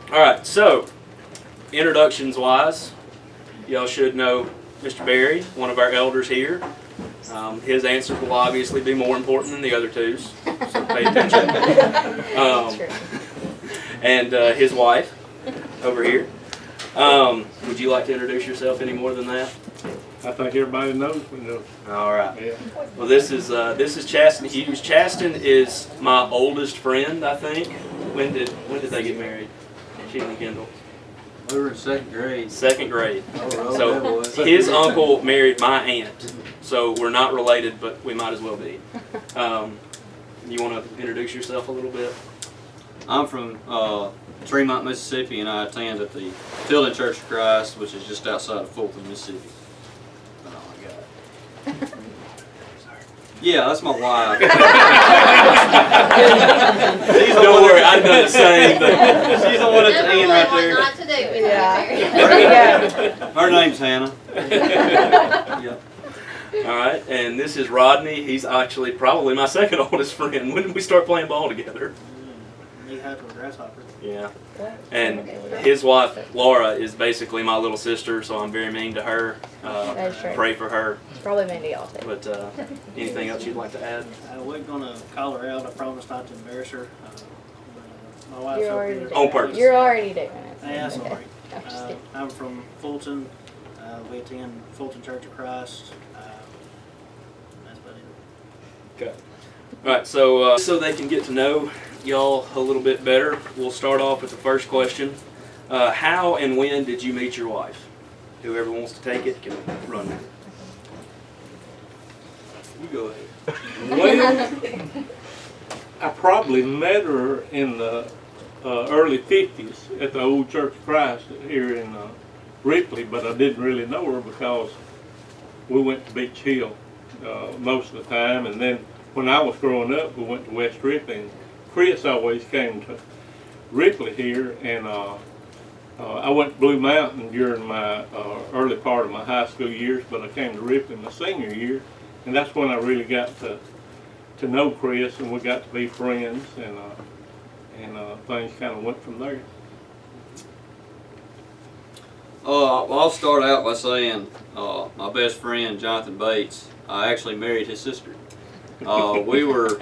All right, so introductions wise, y'all should know Mr. Barry, one of our elders here. His answer will obviously be more important than the other two's, so pay attention. And his wife over here. Would you like to introduce yourself any more than that? I think everybody knows me though. All right. Yeah. Well, this is Chasten Hughes. Chasten is my oldest friend, I think. When did they get married? She and Kendall. We were in second grade. Second grade. Oh, So his uncle married my aunt. So we're not related, but we might as well be. You want to introduce yourself a little bit? I'm from Tremont, Mississippi, and I attend at the Tilden Church of Christ, which is just outside of Fulton, Mississippi. That's all I got. Yeah, that's my wife. Don't worry, I've done the same. She's the one at the end right there. Not to do it. Yeah. Her name's Hannah. Yep. All right, and this is Rodney. He's actually probably my second oldest friend. When did we start playing ball together? Me happy with grasshopper. Yeah. And his wife, Laura, is basically my little sister, so I'm very mean to her. That is true. Pray for her. It's probably mean to y'all too. But anything else you'd like to add? We're gonna call her out. I promise not to embarrass her. My wife's You're over already here. doing On purpose. it. You're already doing it. Yeah, sorry. I'm just kidding. I'm from Fulton. We attend Fulton Church of Christ. That's about it. Okay. All right, so they can get to know y'all a little bit better, we'll start off with the first question. How and when did you meet your wife? Whoever wants to take it can run with it. You go ahead. Well, I probably met her in the early 50s at the old Church of Christ here in Ripley, but I didn't really know her because we went to Beach Hill most of the time, and then when I was growing up, we went to West Ripley, and Chris always came to Ripley here, and I went to Blue Mountain during my early part of my high school years, but I came to Ripley my senior year, and that's when I really got to know Chris, and we got to be friends, and things kind of went from there. I'll start out by saying my best friend, Jonathan Bates, I actually married his sister. We were,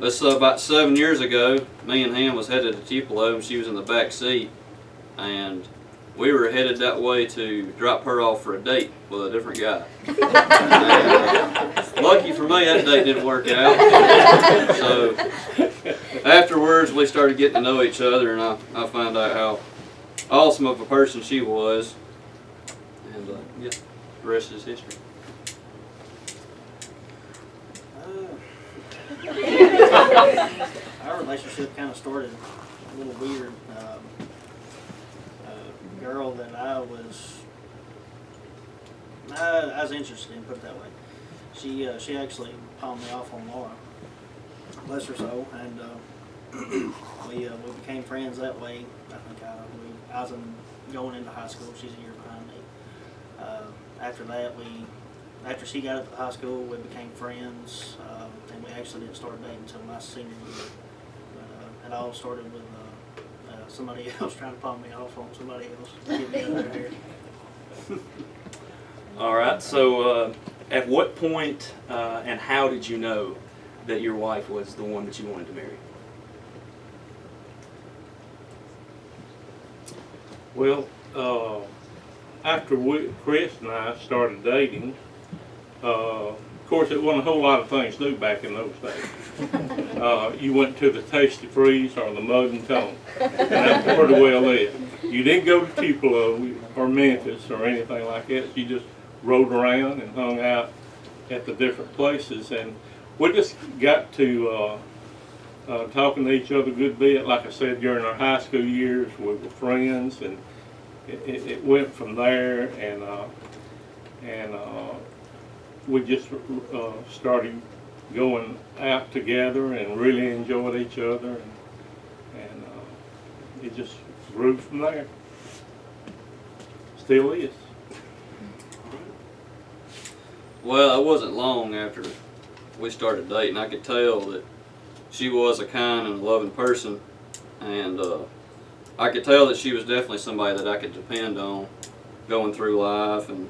about 7 years ago, me and him was headed to Tupelo, and she was in the back seat, and we were headed that way to drop her off for a date with a different guy. And, lucky for me, that date didn't work out. So afterwards, we started getting to know each other, and I found out how awesome of a person she was, and yeah, the rest is history. Our relationship kind of started a little weird. A girl that I was interested in, put it that way. She actually palmed me off on Laura, bless her soul, and we became friends that way. I think I was going into high school. She's a year behind me. After that, after she got up to high school, we became friends, and we actually didn't start dating until my senior year. It all started with somebody else trying to palm me off on somebody else to get me out of here. All right, so at what point and how did you know that your wife was the one that you wanted to marry? Well, after Chris and I started dating, of course it wasn't a whole lot of things to do back in those days. You went to the Tasty Freeze or the Mug and Tone, and that's pretty well it. You didn't go to Tupelo or Memphis or anything like that. You just rode around and hung out at the different places, and we just got to talking to each other a good bit. Like I said, during our high school years, we were friends, and it went from there, and we just started going out together and really enjoyed each other, and it just grew from there. Still is. Well, it wasn't long after we started dating. I could tell that she was a kind and loving person, and I could tell that she was definitely somebody that I could depend on going through life. And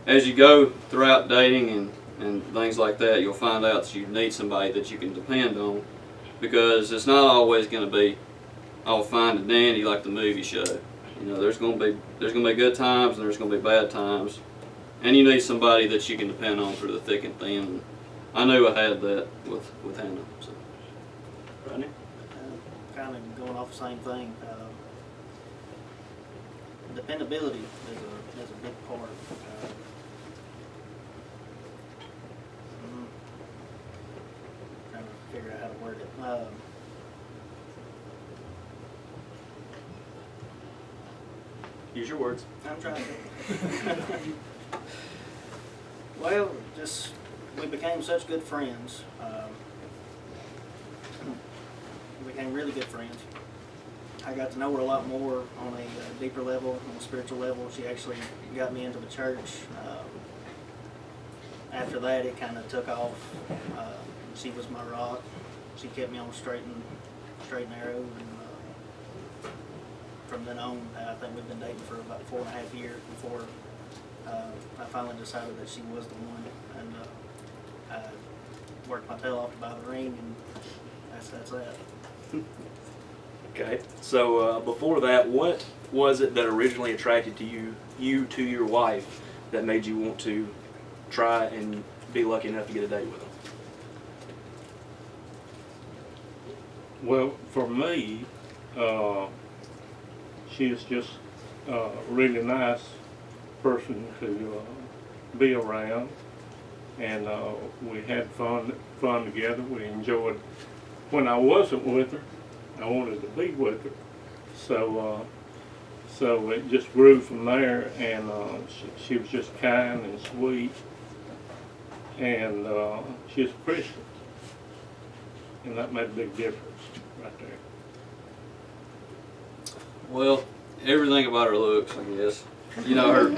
as you go throughout dating and things like that, you'll find out that you need somebody that you can depend on, because it's not always going to be all fine and dandy like the movie show. You know, there's going to be good times and there's going to be bad times, and you need somebody that you can depend on through the thick and thin. And I knew I had that with Hannah. So. Rodney? Kind of going off the same thing. Dependability is a big part. Trying to figure out how to word it. Use your words. I'm trying to. Well, just we became such good friends. We became really good friends. I got to know her a lot more on a deeper level, on a spiritual level. She actually got me into the church. After that, it kind of took off. She was my rock. She kept me on straight and narrow. And from then on, I think we've been dating for about 4.5 years before I finally decided that she was the one. And I worked my tail off to buy the ring, and that's that. Okay. So before that, what was it that originally attracted to you to your wife that made you want to try and be lucky enough to get a date with her? Well, for me, she is just a really nice person to be around, and we had fun together. We enjoyed. When I wasn't with her, I wanted to be with her, so it just grew from there. And she was just kind and sweet, and she's a Christian, and that made a big difference right there. Well, everything about her looks, I guess. You know, her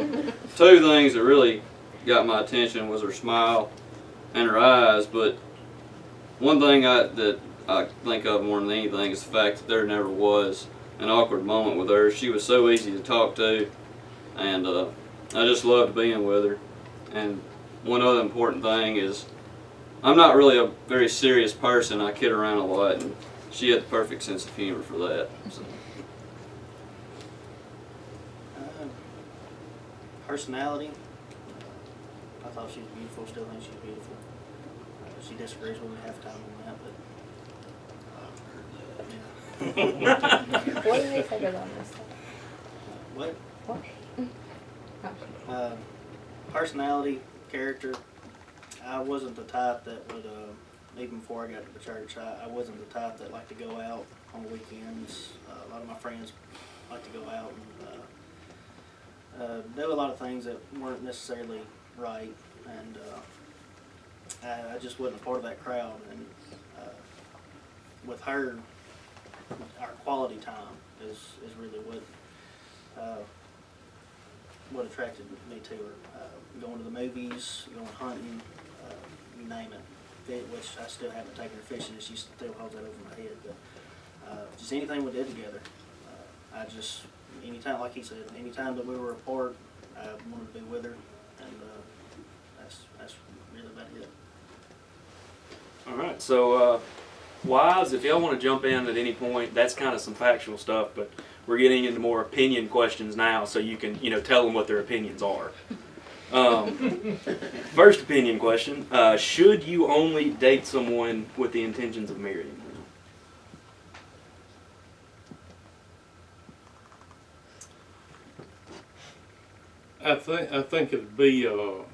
two things that really got my attention was her smile and her eyes. But one thing that I think of more than anything is the fact that there never was an awkward moment with her. She was so easy to talk to, and I just loved being with her. And one other important thing is I'm not really a very serious person. I kid around a lot, and she had the perfect sense of humor for that. So. Personality. I thought she was beautiful. Still think she's beautiful. She disagrees with me half the time on that, but yeah. What do they say goes on this? What? What? Oh. Personality, character. I wasn't the type that would, even before I got to the church, I wasn't the type that liked to go out on the weekends. A lot of my friends like to go out and do a lot of things that weren't necessarily right, and I just wasn't a part of that crowd. And with her, our quality time is really what attracted me to her. Going to the movies, going hunting, you name it. Which I still haven't taken her fishing, and she still holds that over my head. But just anything we did together, I just, anytime, like he said, anytime that we were apart, I wanted to be with her, and that's really about it. All right. So, wives, if y'all want to jump in at any point, that's kind of some factual stuff, but we're getting into more opinion questions now, so you can, tell them what their opinions are. First opinion question: should you only date someone with the intentions of marrying them? I think it'd be, I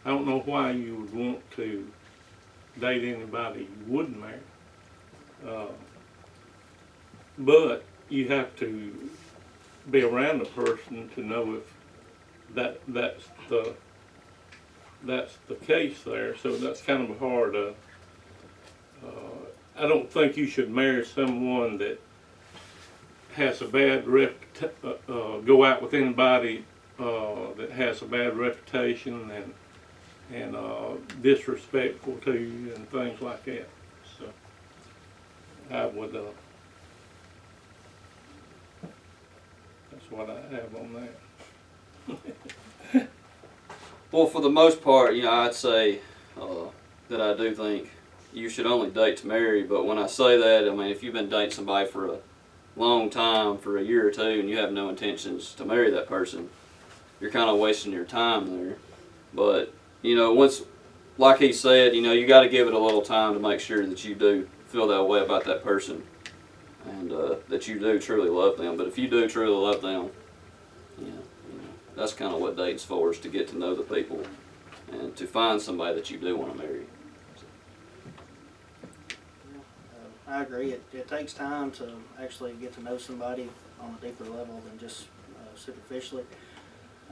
don't know why you would want to date anybody you wouldn't marry. But you have to be around a person to know if that's the case there. So that's kind of hard. I don't think you should marry someone that has a bad go out with anybody that has a bad reputation and disrespectful to you and things like that. So I would what I have on that. Well, for the most part, you know, I'd say that I do think you should only date to marry. But when I say that, I mean, if you've been dating somebody for a long time, for a year or two, and you have no intentions to marry that person, you're kind of wasting your time there. But, you know, once, like he said, you know, you got to give it a little time to make sure that you do feel that way about that person, and that you do truly love them. But if you do truly love them, yeah, you know, that's kind of what dating's for, is to get to know the people and to find somebody that you do want to marry. I agree. It takes time to actually get to know somebody on a deeper level than just superficially.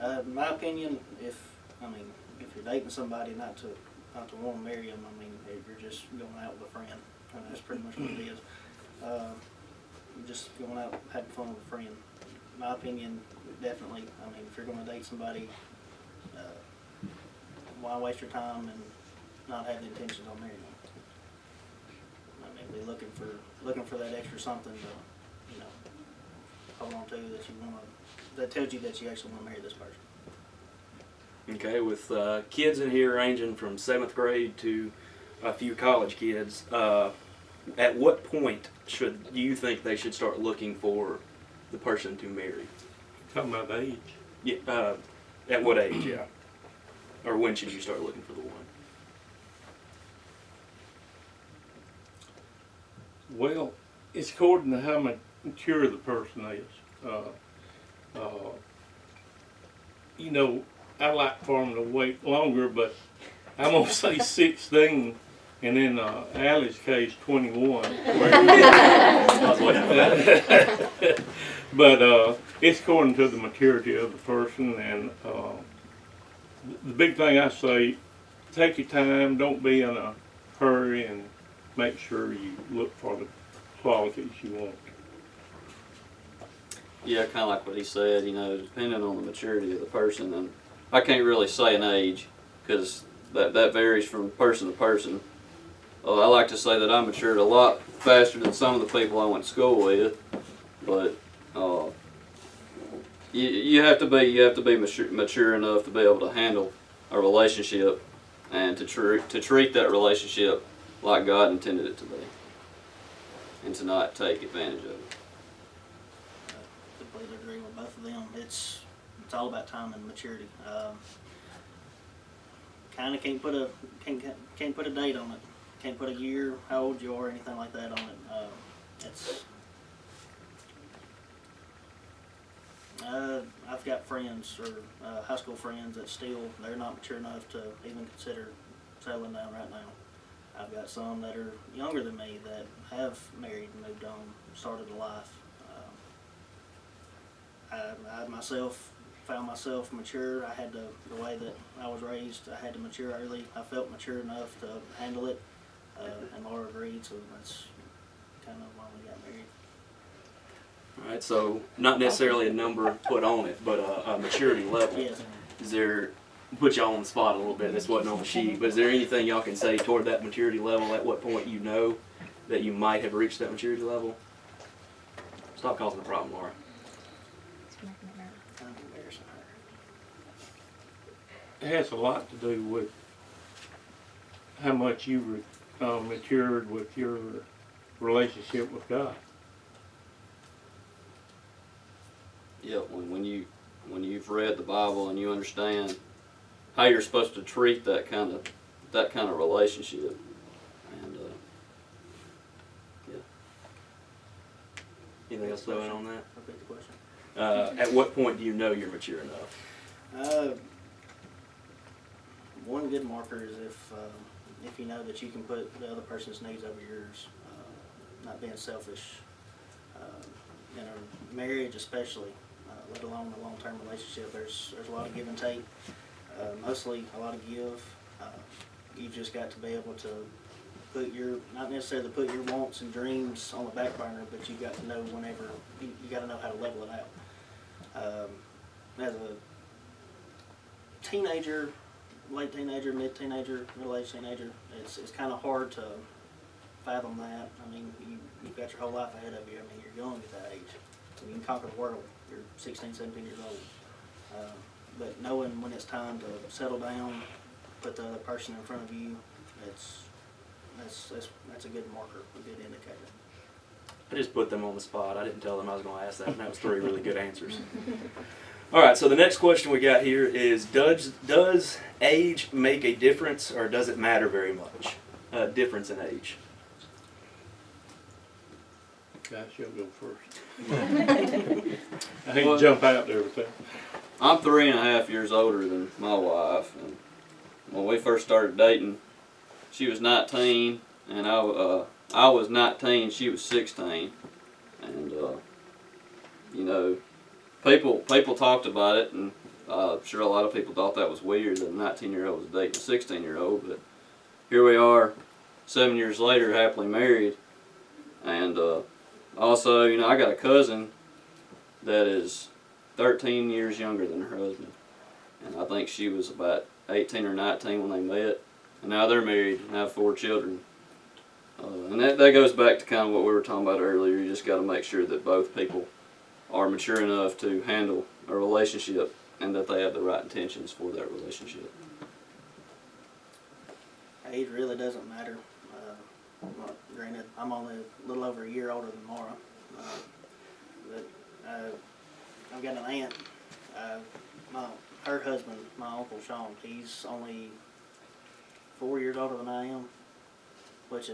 In my opinion, if you're dating somebody not to want to marry them, I mean, you're just going out with a friend. I mean, that's pretty much what it is. Just going out having fun with a friend. In my opinion, definitely. I mean, if you're going to date somebody, why waste your time and not have the intentions on marrying them? I mean, be looking for that extra something to, you know, hold on to that tells you that you actually want to marry this person. Okay, with kids in here ranging from 7th grade to a few college kids, at what point do you think they should start looking for the person to marry? Talking about age. Yeah, at what age, yeah? Or when should you start looking for the one? Well, it's according to how mature the person is. You know, I like for them to wait longer, but I'm going to say 16, and in Allie's case, 21. But it's according to the maturity of the person, and the big thing I say, take your time, don't be in a hurry, and make sure you look for the qualities you want. Yeah, kind of like what he said, you know, depending on the maturity of the person. And I can't really say an age, because that varies from person to person. I like to say that I matured a lot faster than some of the people I went to school with, but you have to be mature enough to be able to handle a relationship and to treat that relationship like God intended it to be, and to not take advantage of it. I completely agree with both of them. It's all about time and maturity. Kind of can't put a date on it. Can't put a year, how old you are, or anything like that on it. I've got friends or high school friends that they're not mature enough to even consider settling down right now. I've got some that are younger than me that have married and moved on, started a life. I myself found myself mature. I had the way that I was raised, I had to mature early. I felt mature enough to handle it, and Laura agreed, so that's kind of why we got married. All right, so not necessarily a number put on it, but a maturity level. Yes. Is there, put y'all on the spot a little bit, this wasn't on the sheet, but is there anything y'all can say toward that maturity level, at what point you know that you might have reached that maturity level? Stop causing a problem, Laura. It's making it nervous. I'm embarrassing her. It has a lot to do with how much you matured with your relationship with God. Yeah, when you've read the Bible and you understand how you're supposed to treat that kind of relationship, and yeah. Anything else to add on that? Repeat the question. At what point do you know you're mature enough? One good marker is if you know that you can put the other person's needs over yours, not being selfish. In a marriage, especially, let alone a long-term relationship, there's a lot of give and take. Mostly a lot of give. You've just got to be able to not necessarily put your wants and dreams on the back burner, but you've got to know whenever you got to know how to level it out. As a teenager, late teenager, mid-teenager, middle-aged teenager, it's kind of hard to fathom that. I mean, you've got your whole life ahead of you. I mean, you're young at that age. You can conquer the world. You're 16, 17 years old. But knowing when it's time to settle down, put the other person in front of you, that's a good marker, a good indicator. I just put them on the spot. I didn't tell them I was going to ask that, and that was 3 really good answers. All right, so the next question we got here is, does age make a difference, or does it matter very much? Difference in age. Gosh, you'll go first. I hate to jump out there with that. I'm 3.5 years older than my wife, and when we first started dating, she was 19, and I was 19, she was 16, and you know, people talked about it, and I'm sure a lot of people thought that was weird that a 19-year-old was dating a 16-year-old, but here we are, 7 years later, happily married, and also, you know, I got a cousin that is 13 years younger than her husband, and I think she was about 18 or 19 when they met, and now they're married and have 4 children. And that goes back to kind of what we were talking about earlier. You just got to make sure that both people are mature enough to handle a relationship and that they have the right intentions for that relationship. Age really doesn't matter. Well, granted, I'm only a little over a year older than Mara, but I've got an aunt. Her husband, my Uncle Sean, he's only 4 years older than I am, which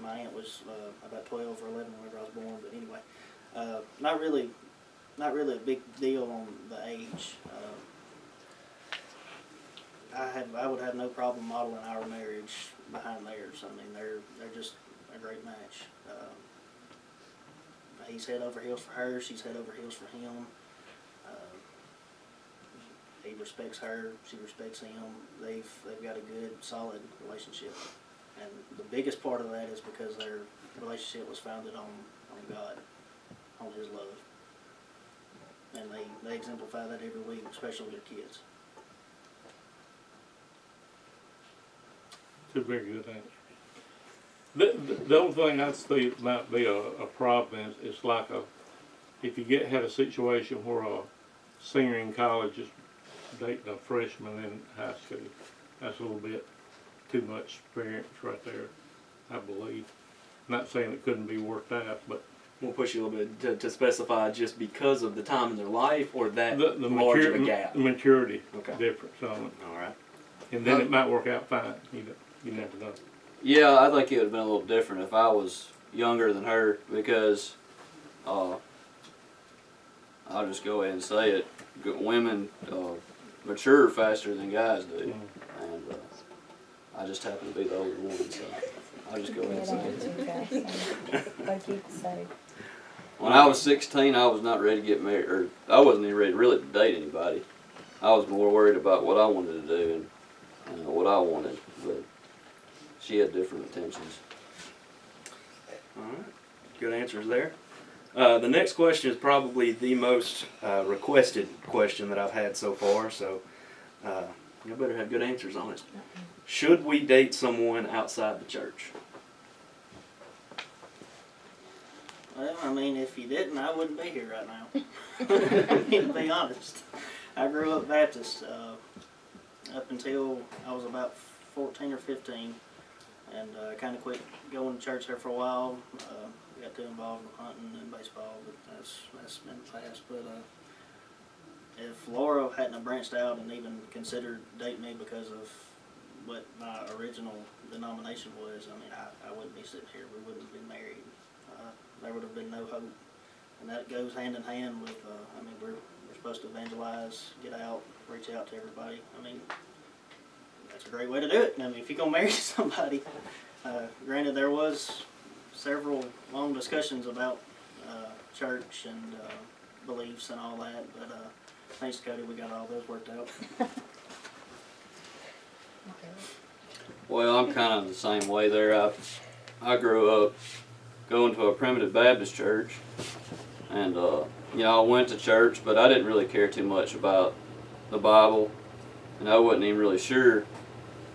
my aunt was about 12 or 11 whenever I was born. But anyway, not really a big deal on the age. I would have no problem modeling our marriage behind theirs. I mean, they're just a great match. He's head over heels for her. She's head over heels for him. He respects her. She respects him. They've got a good, solid relationship. And the biggest part of that is because their relationship was founded on God, on His love. And they exemplify that every week, especially with their kids. It's a very good answer. The only thing I'd say might be a problem is it's like if you had a situation where a senior in college is dating a freshman in high school, that's a little bit too much experience right there, I believe. Not saying it couldn't be worked out, but We'll push you a little bit to specify just because of the time in their life, or that the large of a gap. maturity Okay. difference on it. All right. And then it might work out fine. You never know. Yeah, I think it would have been a little different if I was younger than her, because I'll just go ahead and say it, women mature faster than guys do, and I just happen to be the older one, so I'll just go ahead and say it. Like you say. When I was 16, I was not ready to get married, or I wasn't even ready really to date anybody. I was more worried about what I wanted to do and what I wanted, but she had different intentions. All right. Good answers there. The next question is probably the most requested question that I've had so far, so you better have good answers on it. Should we date someone outside the church? Well, I mean, if you didn't, I wouldn't be here right now. I mean, to be honest. I grew up Baptist up until I was about 14 or 15, and I kind of quit going to church there for a while. Got too involved in hunting and baseball, but that's been the past. But if Laura hadn't have branched out and even considered dating me because of what my original denomination was, I mean, I wouldn't be sitting here. We wouldn't have been married. There would have been no hope. And that goes hand in hand with, I mean, we're supposed to evangelize, get out, reach out to everybody. I mean, that's a great way to do it. I mean, if you're going to marry somebody, granted there was several long discussions about church and beliefs and all that, but thanks to Cody, we got all those worked out. Well, I'm kind of the same way there. I grew up going to a primitive Baptist church, and you know, I went to church, but I didn't really care too much about the Bible, and I wasn't even really sure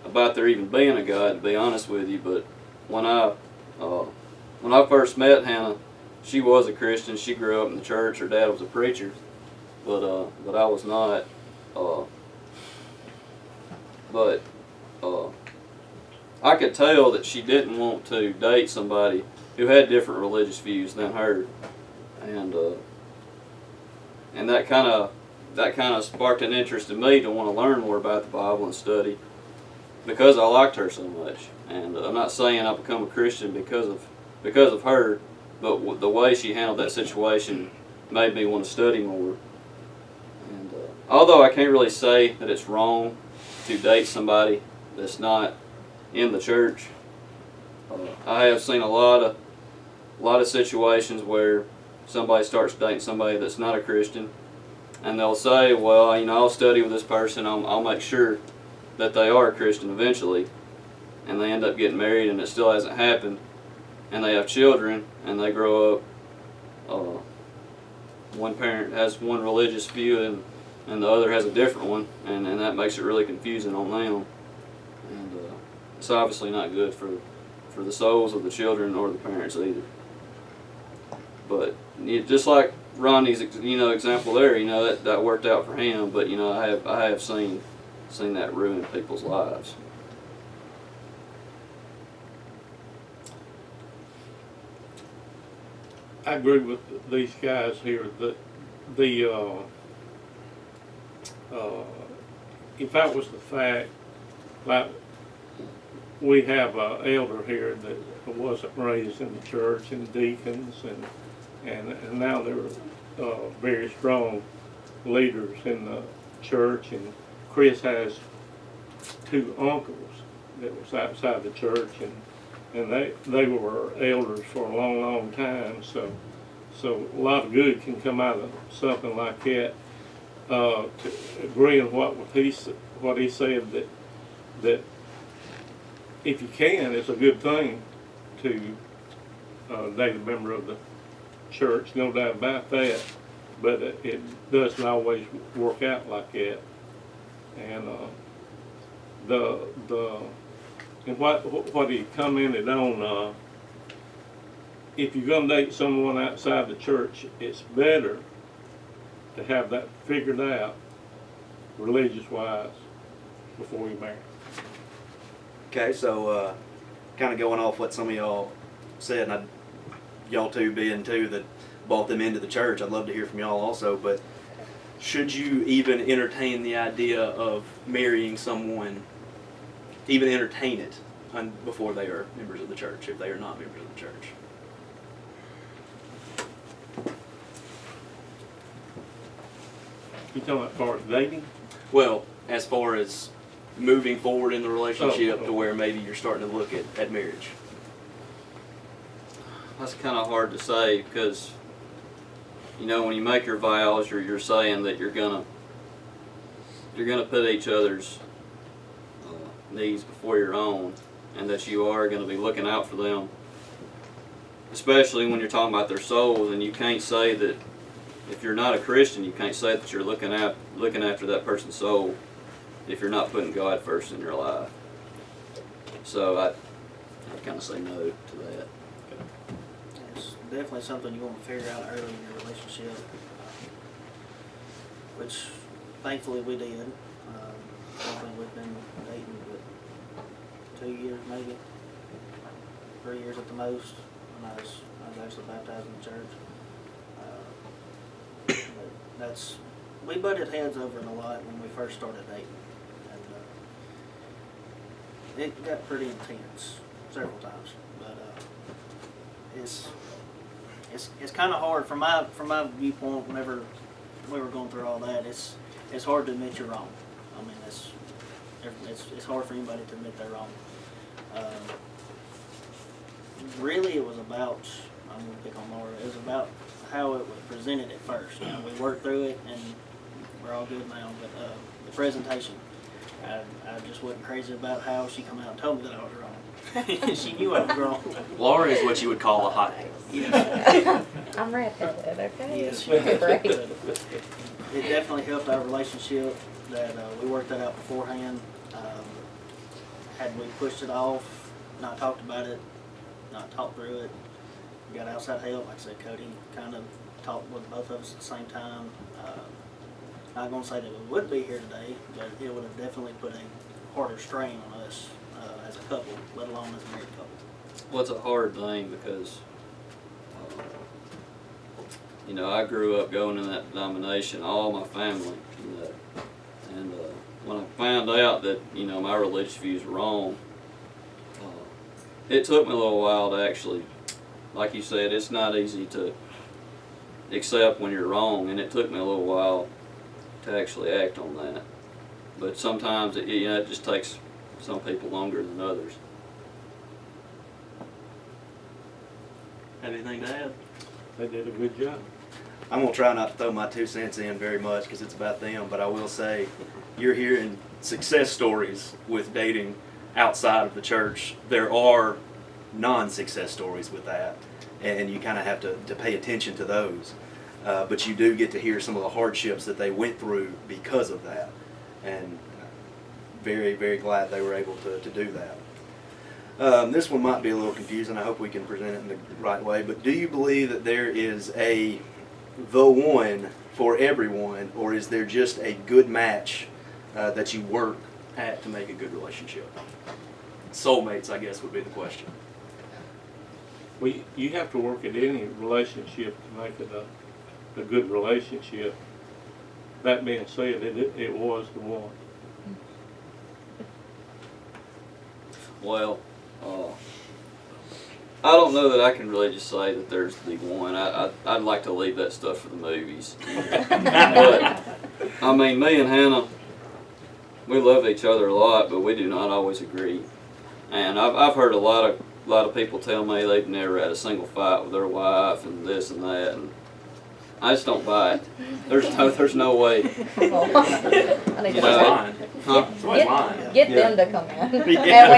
about there even being a God, to be honest with you. But when I first met Hannah, she was a Christian. She grew up in the church. Her dad was a preacher, but I was not. But I could tell that she didn't want to date somebody who had different religious views than her, and that kind of sparked an interest in me to want to learn more about the Bible and study, because I liked her so much. And I'm not saying I become a Christian because of her, but the way she handled that situation made me want to study more. And although I can't really say that it's wrong to date somebody that's not in the church, I have seen a lot of situations where somebody starts dating somebody that's not a Christian, and they'll say, well, I'll study with this person, I'll make sure that they are a Christian eventually, and they end up getting married and it still hasn't happened, and they have children and they grow up, one parent has one religious view and the other has a different one, and that makes it really confusing on them, and it's obviously not good for the souls of the children or the parents either. But just like Ronnie's example there, that worked out for him, but I have seen that ruin people's lives. I agree with these guys here that if that was the fact, like we have an elder here that wasn't raised in the church, and deacons, and now they're very strong leaders in the church, and Chris has 2 uncles that was outside the church, and they were elders for a long time, so a lot of good can come out of something like that. To agree on what he said, that if you can, it's a good thing to date a member of the church, no doubt about that, but it doesn't always work out like that. And and what he commented on, if you're going to date someone outside the church, it's better to have that figured out religious-wise before you marry. Okay, so kind of going off what some of y'all said, and y'all two being two that brought them into the church, I'd love to hear from y'all also, but should you even entertain the idea of marrying someone, even entertain it before they are members of the church, if they are not members of the church? You talking about as far as dating? Well, as far as moving forward in the relationship Oh. to where maybe you're starting to look at marriage. That's kind of hard to say, because when you make your vows, you're saying that you're gonna put each other's needs before your own, and that you are gonna be looking out for them, especially when you're talking about their souls. And you can't say that, if you're not a Christian, you can't say that you're looking after that person's soul if you're not putting God first in your life. So I kind of say no to that. It's definitely something you want to figure out early in your relationship, which thankfully we did. I think we've been dating for 2 years, maybe 3 years at the most. When I was actually baptized in the church. But we butted heads over it a lot when we first started dating, and it got pretty intense several times. But it's kind of hard from my viewpoint. Whenever we were going through all that, it's hard to admit you're wrong. I mean, it's hard for anybody to admit they're wrong. Really, it was about, I'm going to pick on Laura, it was about how it was presented at first. We worked through it and we're all good now, but the presentation, I just wasn't crazy about how she come out and told me that I was wrong. She knew I was wrong. Laura is what you would call a hot head. Yes. I'm red-headed, okay? Yes, she Right. It definitely helped our relationship that we worked that out beforehand. Had we pushed it off, not talked about it, not talked through it, we got outside help. Like I said, Cody kind of talked with both of us at the same time. Not gonna say that we would be here today, but it would have definitely put a harder strain on us as a couple, let alone as a married couple. Well, it's a hard thing because, you know, I grew up going in that denomination, all my family, and when I found out that, you know, my religious views were wrong, it took me a little while to actually, like you said, it's not easy to accept when you're wrong, and it took me a little while to actually act on that. But sometimes it, you know, it just takes some people longer than others. Have anything to add? They did a good job. I'm gonna try not to throw my 2 cents in very much because it's about them, but I will say, you're hearing success stories with dating outside of the church. There are non-success stories with that, and you kind of have to pay attention to those. But you do get to hear some of the hardships that they went through because of that, and very, very glad they were able to do that. This one might be a little confusing. I hope we can present it in the right way, but do you believe that there is the one for everyone, or is there just a good match that you work at to make a good relationship? Soulmates, I guess, would be the question. Well, you have to work at any relationship to make it a good relationship. That being said, it was the one. Well, I don't know that I can really just say that there's the one. I'd like to leave that stuff for the movies. But, I mean, me and Hannah, we love each other a lot, but we do not always agree. And I've heard a lot of people tell me they've never had a single fight with their wife and this and that, and I just don't buy it. There's no way. I need You to know, lying. Huh? Somebody's lying. get Yeah. them to come in, and we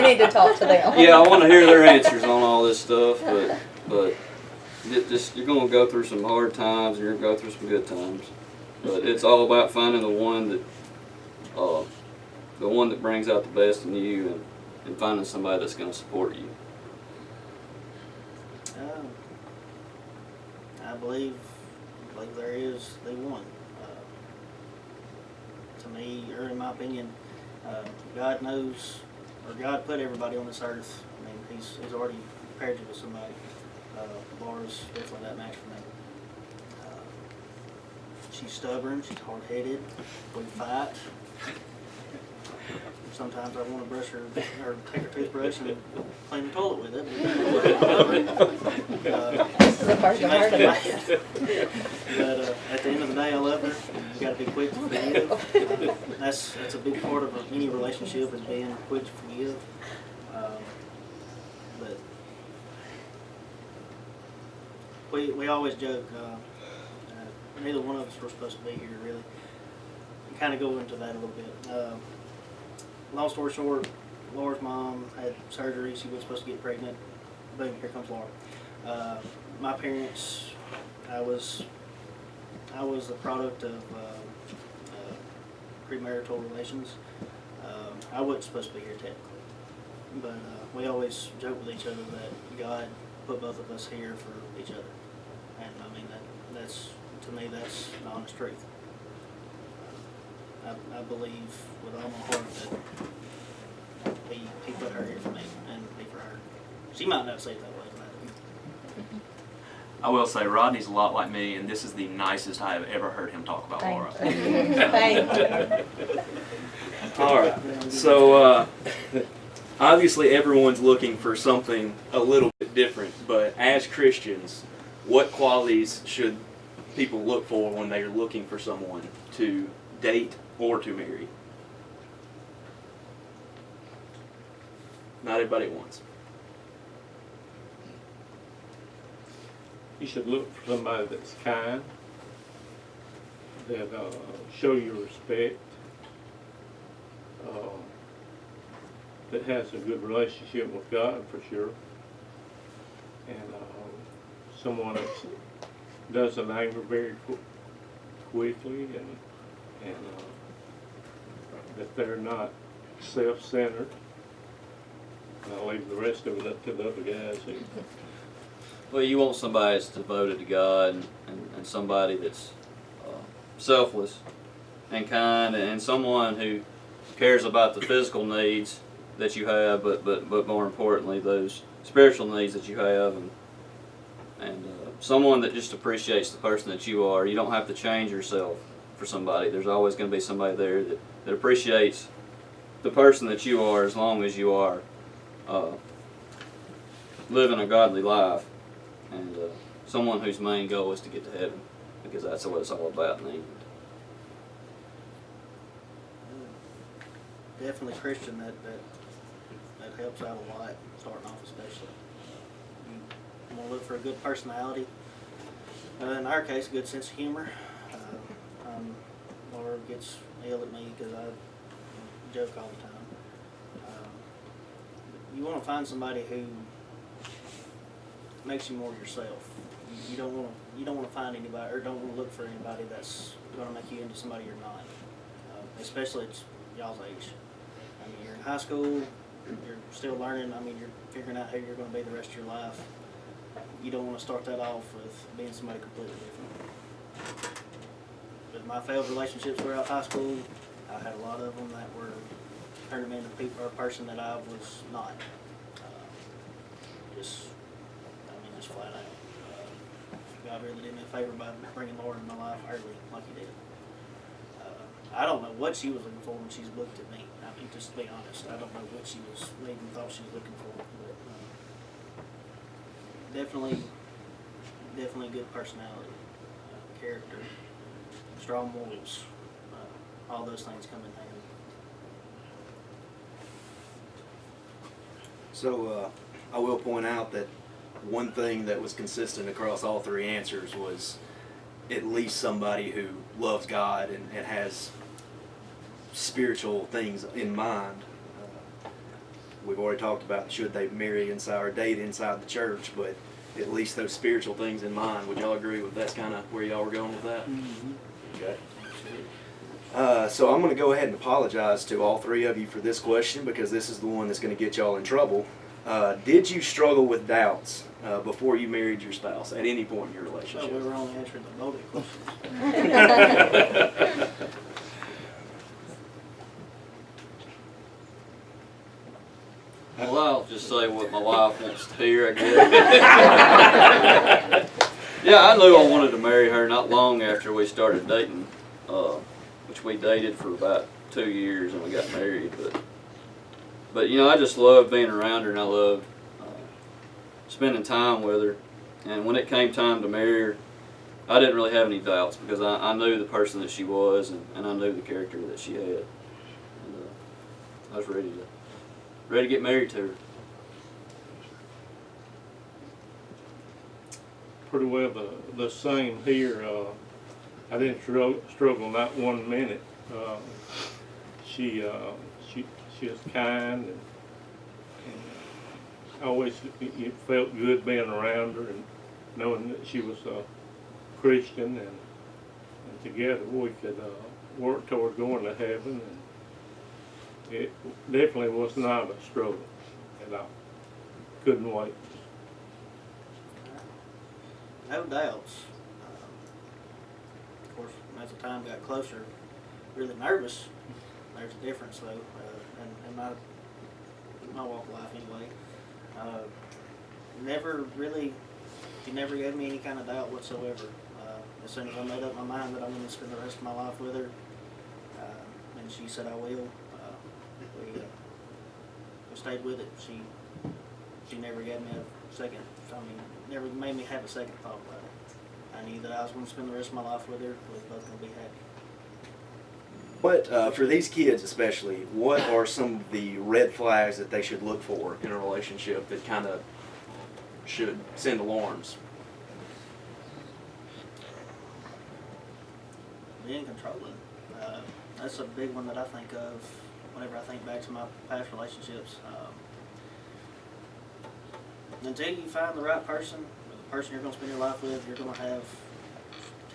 need to talk to them. Yeah, I want to hear their answers on all this stuff, but you're gonna go through some hard times and you're gonna go through some good times. But it's all about finding the one that brings out the best in you, and finding somebody that's gonna support you. I believe there is the one. To me, or in my opinion, God knows, or God put everybody on this earth. I mean, He's already prepared you with somebody. Laura's definitely that match for me. She's stubborn. She's hard-headed. We fight. Sometimes I want to brush her or take her toothbrush and clean the toilet with it. This is the first She I've makes heard me of it. mad. But at the end of the day, I love her. You got to be quick to forgive. That's a big part of any relationship, is being quick to forgive. But we always joke. Neither one of us were supposed to be here, really. We kind of go into that a little bit. Long story short, Laura's mom had surgery. She was supposed to get pregnant. Boom, here comes Laura. My parents, I was the product of premarital relations. I wasn't supposed to be here technically, but we always joke with each other that God put both of us here for each other, and I mean that's to me that's the honest truth. I believe with all my heart that he put her here for me and me for her. She might not say it that way, but I will say Rodney's a lot like me, and this is the nicest I have ever heard him talk about Laura. Thank you. Thank you. All right. So obviously everyone's looking for something a little bit different, but as Christians, what qualities should people look for when they are looking for someone to date or to marry? Not everybody at once. You should look for somebody that's kind, that show you respect, that has a good relationship with God for sure, and someone that doesn't anger very quickly, and that they're not self-centered. And I'll leave the rest of it up to the other guys. Well, you want somebody that's devoted to God and somebody that's selfless and kind and someone who cares about the physical needs that you have, but more importantly, those spiritual needs that you have, and someone that just appreciates the person that you are. You don't have to change yourself for somebody. There's always going to be somebody there that appreciates the person that you are as long as you are living a godly life, and someone whose main goal is to get to heaven, because that's what it's all about in the end. Definitely Christian, that helps out a lot, starting off especially. You want to look for a good personality. In our case, a good sense of humor. Laura gets yelled at me because I joke all the time. You want to find somebody who makes you more yourself. You don't want to find anybody, or don't want to look for anybody that's going to make you into somebody you're not. Especially at y'all's age. I mean, you're in high school, you're still learning. I mean, you're figuring out who you're going to be the rest of your life. You don't want to start that off with being somebody completely different. But my failed relationships throughout high school, I had a lot of them that were turning me into a person that I was not. Just flat out. God really did me a favor by bringing Laura in my life early, like He did. I don't know what she was looking for when she looked at me. I mean, just to be honest, I don't know what she was even thought she was looking for. But definitely good personality, character, strong morals. All those things come in handy. So I will point out that one thing that was consistent across all three answers was at least somebody who loves God and has spiritual things in mind. We've already talked about should they marry inside or date inside the church, but at least those spiritual things in mind. Would y'all agree with that's kind of where y'all were going with that? Mm-hmm. Okay. So I'm going to go ahead and apologize to all three of you for this question, because this is the one that's going to get y'all in trouble. Did you struggle with doubts before you married your spouse at any point in your relationship? Well, we were only answering the motive questions. Well, I'll just say what my wife wants to hear, I guess. Yeah, I knew I wanted to marry her not long after we started dating, which we dated for about 2 years and we got married. But you know, I just loved being around her, and I loved spending time with her. And when it came time to marry her, I didn't really have any doubts, because I knew the person that she was, and I knew the character that she had. And I was ready to get married to her. Pretty well the same here. I didn't struggle not 1 minute. She was kind, and always it felt good being around her and knowing that she was a Christian, and together we could work toward going to heaven. And it definitely was not a struggle at all. Couldn't wait. No doubts. Of course, as the time got closer, really nervous. There's a difference though, in my walk of life anyway. She never gave me any kind of doubt whatsoever. As soon as I made up my mind that I'm going to spend the rest of my life with her, and she said I will, we stayed with it. She never gave me a second. Never made me have a second thought about it. I knew that I was going to spend the rest of my life with her. We were both going to be happy. What, for these kids especially, what are some of the red flags that they should look for in a relationship that kind of should send alarms? Being controlling. That's a big one that I think of whenever I think back to my past relationships. Until you find the right person, or the person you're going to spend your life with, you're going to have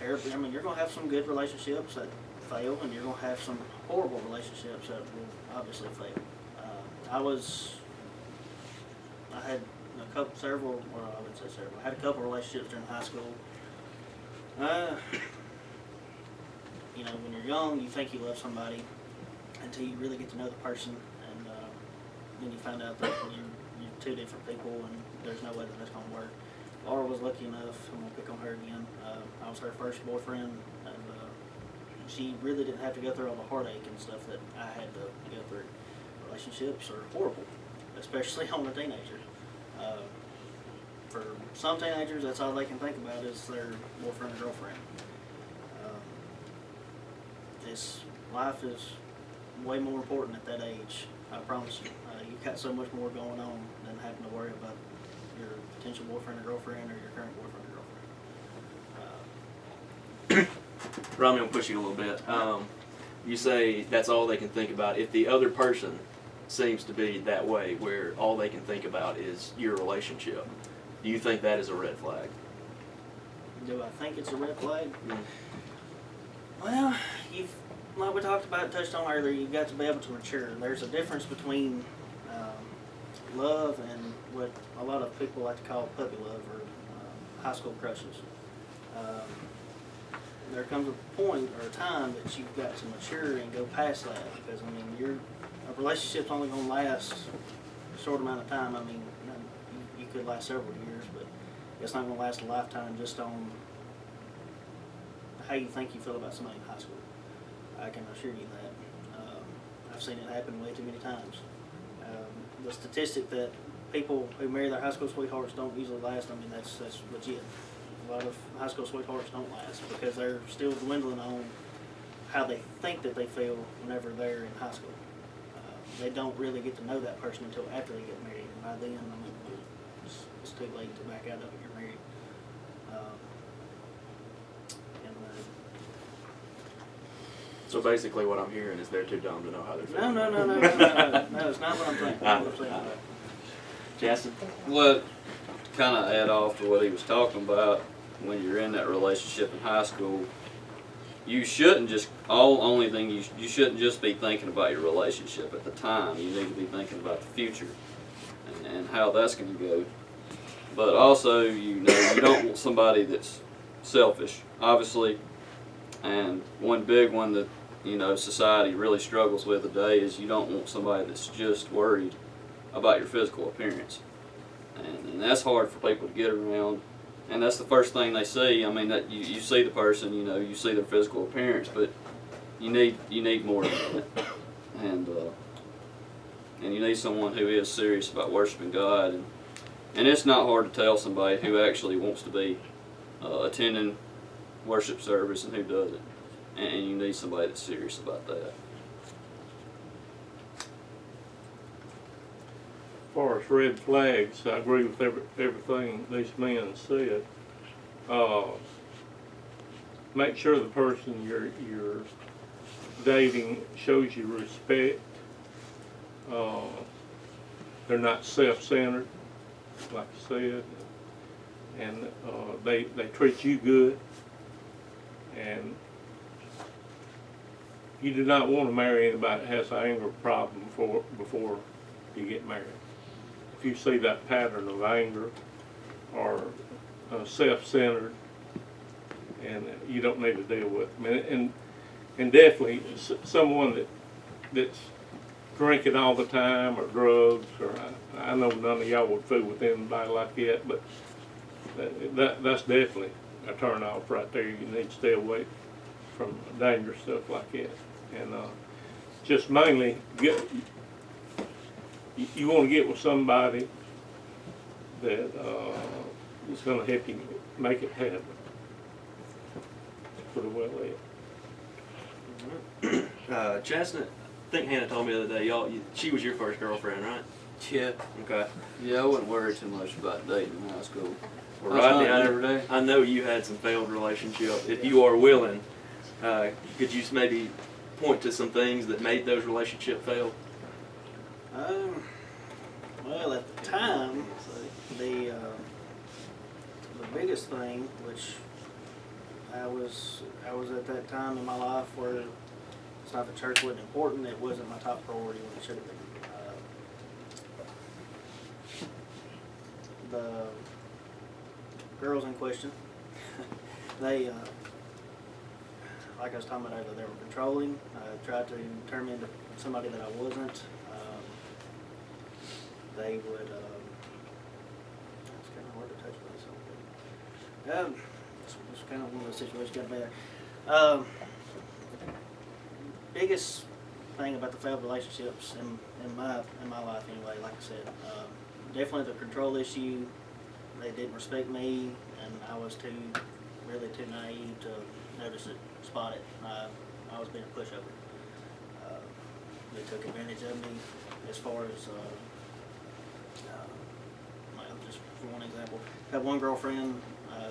you're going to have some good relationships that fail, and you're going to have some horrible relationships that will obviously fail. I had several, or I wouldn't say several. I had a couple relationships during high school. You know, when you're young, you think you love somebody until you really get to know the person, and then you find out that you're two different people, and there's no way that that's gonna work. Laura was lucky enough. I'm gonna pick on her again. I was her first boyfriend, and she really didn't have to go through all the heartache and stuff that I had to go through. Relationships are horrible, especially on a teenager. For some teenagers, that's all they can think about is their boyfriend or girlfriend. This life is way more important at that age. I promise you. You've got so much more going on than having to worry about your potential boyfriend or girlfriend or your current boyfriend or girlfriend. Romeo, I'm pushing you a little bit. You say that's all they can think about. If the other person seems to be that way, where all they can think about is your relationship, do you think that is a red flag? Do I think it's a red flag? Mm. Well, like we talked about, touched on earlier, you've got to be able to mature. There's a difference between love and what a lot of people like to call puppy love or high school crushes. There comes a point or a time that you've got to mature and go past that, because I mean, a relationship's only going to last a short amount of time. I mean, you could last several years, but it's not going to last a lifetime just on how you think you feel about somebody in high school. I can assure you that. I've seen it happen way too many times. The statistic that people who marry their high school sweethearts don't usually last, I mean, that's legit. A lot of high school sweethearts don't last because they're still dwindling on how they think that they feel whenever they're in high school. They don't really get to know that person until after they get married, and by then, I mean, it's too late to back out of it. You're married. So basically, what I'm hearing is they're too dumb to know how they're feeling. No, it's not what I'm saying. Justin? Well, to kind of add off to what he was talking about, when you're in that relationship in high school, you shouldn't just, only thing, you shouldn't just be thinking about your relationship at the time. You need to be thinking about the future and how that's going to go. But also, you don't want somebody that's selfish, obviously. And one big one that, society really struggles with today is you don't want somebody that's just worried about your physical appearance. And that's hard for people to get around. And that's the first thing they see. I mean, that you see the person, you see their physical appearance, but you need more than that. And you need someone who is serious about worshiping God. And it's not hard to tell somebody who actually wants to be attending worship service and who doesn't. And you need somebody that's serious about that. As far as red flags, I agree with everything these men said. Make sure the person you're dating shows you respect. They're not self-centered, like I said, and they treat you good. And you do not want to marry anybody that has an anger problem before you get married. If you see that pattern of anger or self-centered, and you don't need to deal with them. And definitely someone that's drinking all the time or drugs, or I know none of y'all would fool with anybody like that, but that's definitely a turn off right there. You need to stay away from dangerous stuff like that. And just mainly you want to get with somebody that is going to help you make it happen. Put it well laid. Chestnut, I think Hannah told me the other day, she was your first girlfriend, right? Yeah. Okay. Yeah, I wouldn't worry too much about dating in high school. Well, I was Rodney, hunting every day. I know you had some failed relationships. If you are willing, could you maybe point to some things that made those relationships fail? Well, at the time, the biggest thing, which I was at that time in my life where it's not that church wasn't important, it wasn't my top priority when it should have been. the girls in question, they, like I was talking about earlier, they were controlling, tried to turn me into somebody that I wasn't. They would, it's kind of hard to touch base on. It's kind of one of those situations you gotta be there. Biggest thing about the failed relationships in my life anyway, like I said, definitely the control issue. They didn't respect me, and I was really too naive to notice it, spot it. I was being a pushover. They took advantage of me as far as, well, just for one example, I had one girlfriend.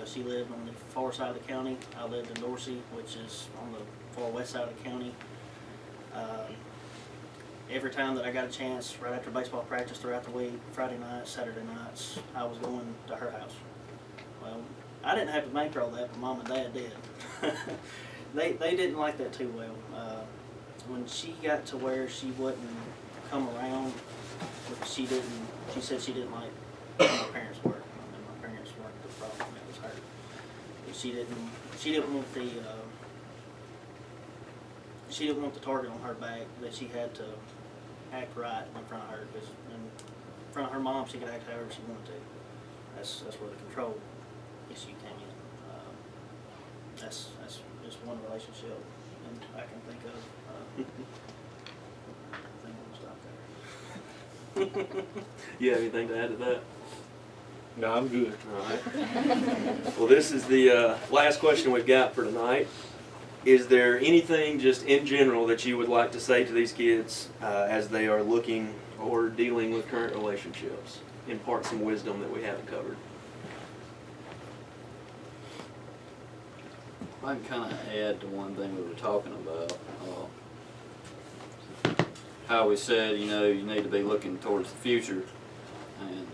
She lived on the far side of the county. I lived in Dorsey, which is on the far west side of the county. Every time that I got a chance, right after baseball practice throughout the week, Friday nights, Saturday nights, I was going to her house. Well, I didn't have to bankroll that, but Mom and Dad did. They didn't like that too well. When she got to where she wouldn't come around, she said she didn't like how my parents were. I mean, my parents weren't the problem, it was her. But she didn't want the target on her back, that she had to act right in front of her, because in front of her mom she could act however she wanted to. That's where the control issue came in. That's just one relationship and I can think of. I think we'll stop there. You have anything to add to that? No, I'm good. All right. Well, this is the last question we've got for tonight. Is there anything just in general that you would like to say to these kids as they are looking or dealing with current relationships? Impart some wisdom that we haven't covered. I can kind of add to one thing we were talking about. How we said, you need to be looking towards the future. And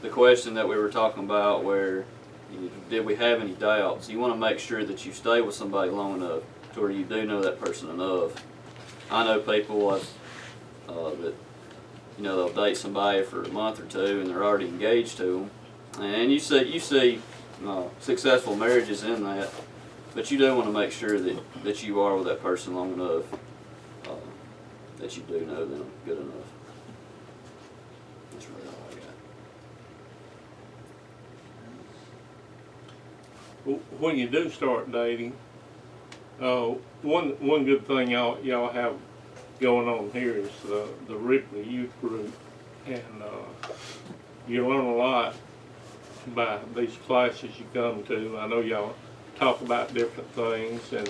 the question that we were talking about where, did we have any doubts? You want to make sure that you stay with somebody long enough to where you do know that person enough. I know people that, they'll date somebody for a month or two and they're already engaged to them. And you see successful marriages in that, but you do want to make sure that you are with that person long enough that you do know them good enough. That's really all I got. When you do start dating, one good thing y'all have going on here is the Ripley Youth Group, and you learn a lot by these classes you come to. I know y'all talk about different things, and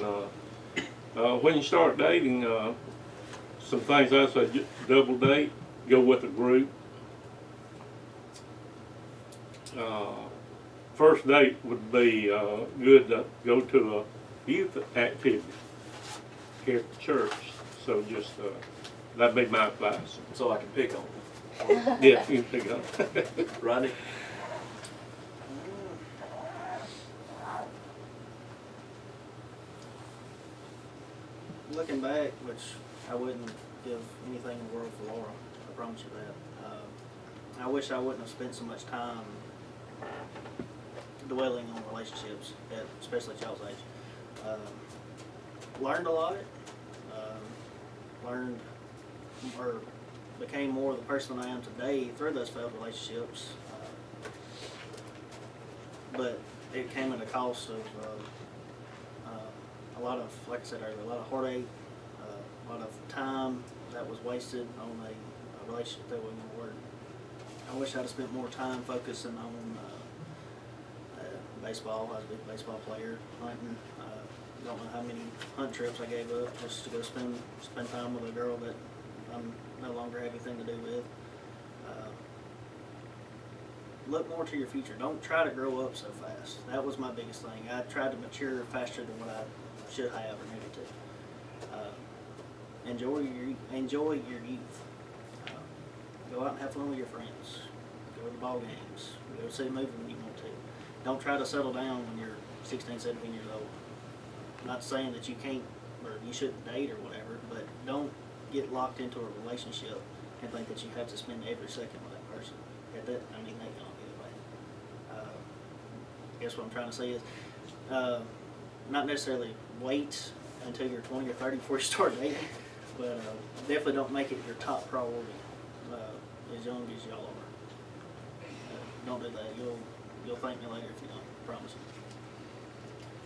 when you start dating, some things I say: double date, go with a group. First date would be good to go to a youth activity here at the church. So just that'd be my advice. So I can pick on Yeah, you can pick up. Rodney? Looking back, which I wouldn't give anything in the world for Laura, I promise you that. I wish I wouldn't have spent so much time dwelling on relationships, especially at y'all's age. Learned a lot. Learned or became more the person I am today through those failed relationships. But it came at a cost of a lot of, like I said earlier, a lot of heartache, a lot of time that was wasted on a relationship that wasn't going to work. I wish I'd have spent more time focusing on baseball. I was a big baseball player, hunting. Don't know how many hunt trips I gave up just to go spend time with a girl that I'm no longer have anything to do with. Look more to your future. Don't try to grow up so fast. That was my biggest thing. I tried to mature faster than what I should have or needed to. Enjoy your youth. Go out and have fun with your friends. Go to the ball games. Go see a movie when you want to. Don't try to settle down when you're 16, 17 years old. I'm not saying that you can't or you shouldn't date or whatever, but don't get locked into a relationship and think that you have to spend every second with that person. At that, I mean, they gonna guess what I'm trying to say is, not necessarily wait until you're 20 or 30 before you start dating, but definitely don't make it your top priority as young as y'all are. Don't do that. You'll thank me later if you don't. I promise you.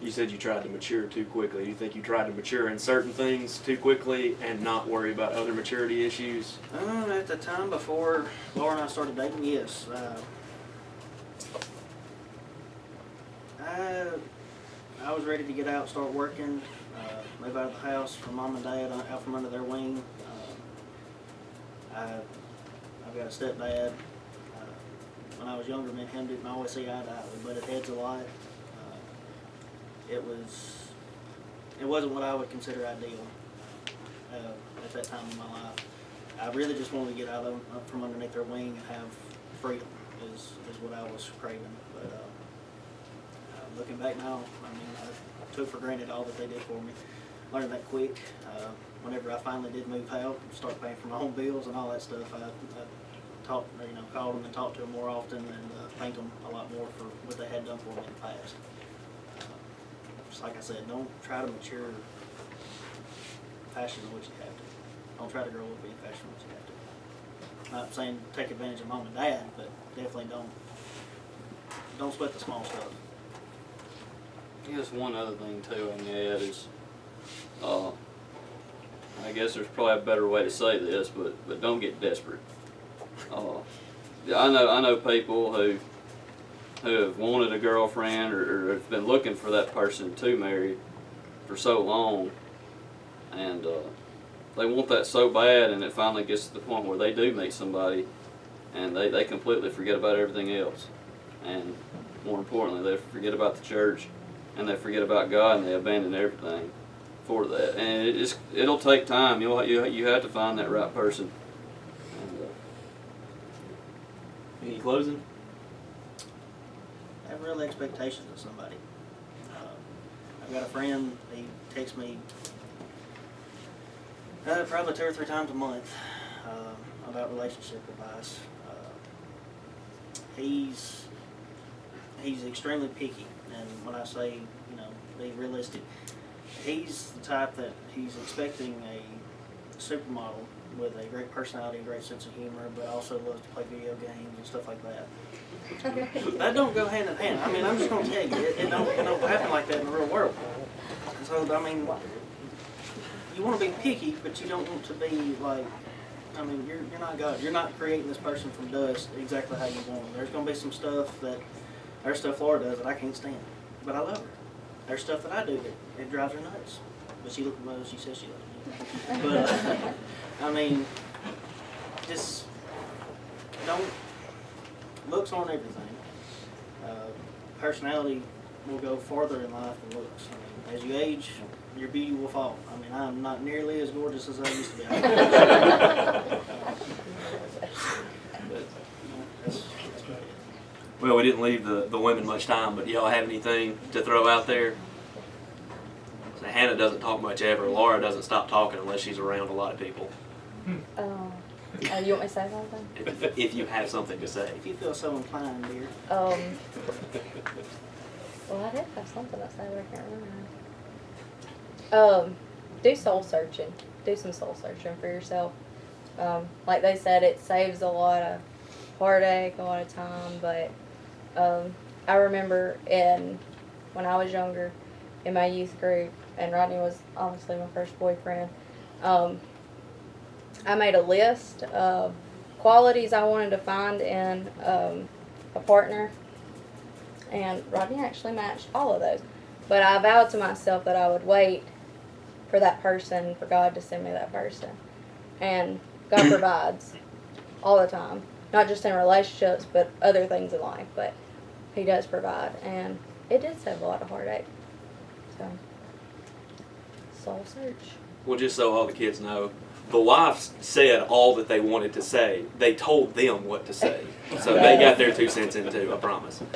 You said you tried to mature too quickly. You think you tried to mature in certain things too quickly and not worry about other maturity issues? At the time before Laura and I started dating, yes. I was ready to get out, start working, move out of the house from mom and dad, out from under their wing. I've got a stepdad. When I was younger, me and him didn't always see eye to eye. We butted heads a lot. It wasn't what I would consider ideal at that time in my life. I really just wanted to get out from underneath their wing and have freedom is what I was craving. But looking back now, I mean, I took for granted all that they did for me. Learned that quick. Whenever I finally did move out, start paying for my own bills and all that stuff, I called them and talked to them more often and thanked them a lot more for what they had done for me in the past. Just like I said, don't try to mature faster than what you have to. Don't try to grow up being faster than what you have to. Not saying take advantage of mom and dad, but definitely don't sweat the small stuff. I guess one other thing too on that is, I guess there's probably a better way to say this, but don't get desperate. I know people who have wanted a girlfriend or have been looking for that person to marry for so long, and they want that so bad, and it finally gets to the point where they do meet somebody, and they completely forget about everything else, and more importantly, they forget about the church, and they forget about God, and they abandon everything for that. And it'll take time. You have to find that right person. Any closing? Have real expectations of somebody. I've got a friend, he texts me probably 2 or 3 times a month about relationship advice. He's extremely picky, and when I say, be realistic, he's the type that he's expecting a supermodel with a great personality, a great sense of humor, but also loves to play video games and stuff like that. That don't go hand in hand. I mean, I'm just going to tell you, it don't happen like that in the real world. So, I mean, you want to be picky, but you don't want to be like, I mean, you're not God. You're not creating this person from dust exactly how you want them. There's going to be some stuff there's stuff Laura does that I can't stand, but I love her. There's stuff that I do that it drives her nuts, but she says she loves me. But, I mean, just don't, looks on everything. Personality will go farther in life than looks. I mean, as you age, your beauty will fall. I mean, I'm not nearly as gorgeous as I used to be. But, that's about it. Well, we didn't leave the women much time, but y'all have anything to throw out there? So Hannah doesn't talk much ever. Laura doesn't stop talking unless she's around a lot of people. You want me to say something? If you have something to say. If you feel so inclined, dear. Well, I did have something to say, but I can't remember. Do soul searching. Do some soul searching for yourself. Like they said, it saves a lot of heartache, a lot of time, but I remember when I was younger, in my youth group, and Rodney was obviously my first boyfriend, I made a list of qualities I wanted to find in a partner, and Rodney actually matched all of those. But I vowed to myself that I would wait for that person, for God to send me that person. And God provides all the time, not just in relationships, but other things in life. But He does provide, and it did save a lot of heartache. So, soul search. Well, just so all the kids know, the wives said all that they wanted to say. They told them what to say. So they got their 2 cents in too, I promise.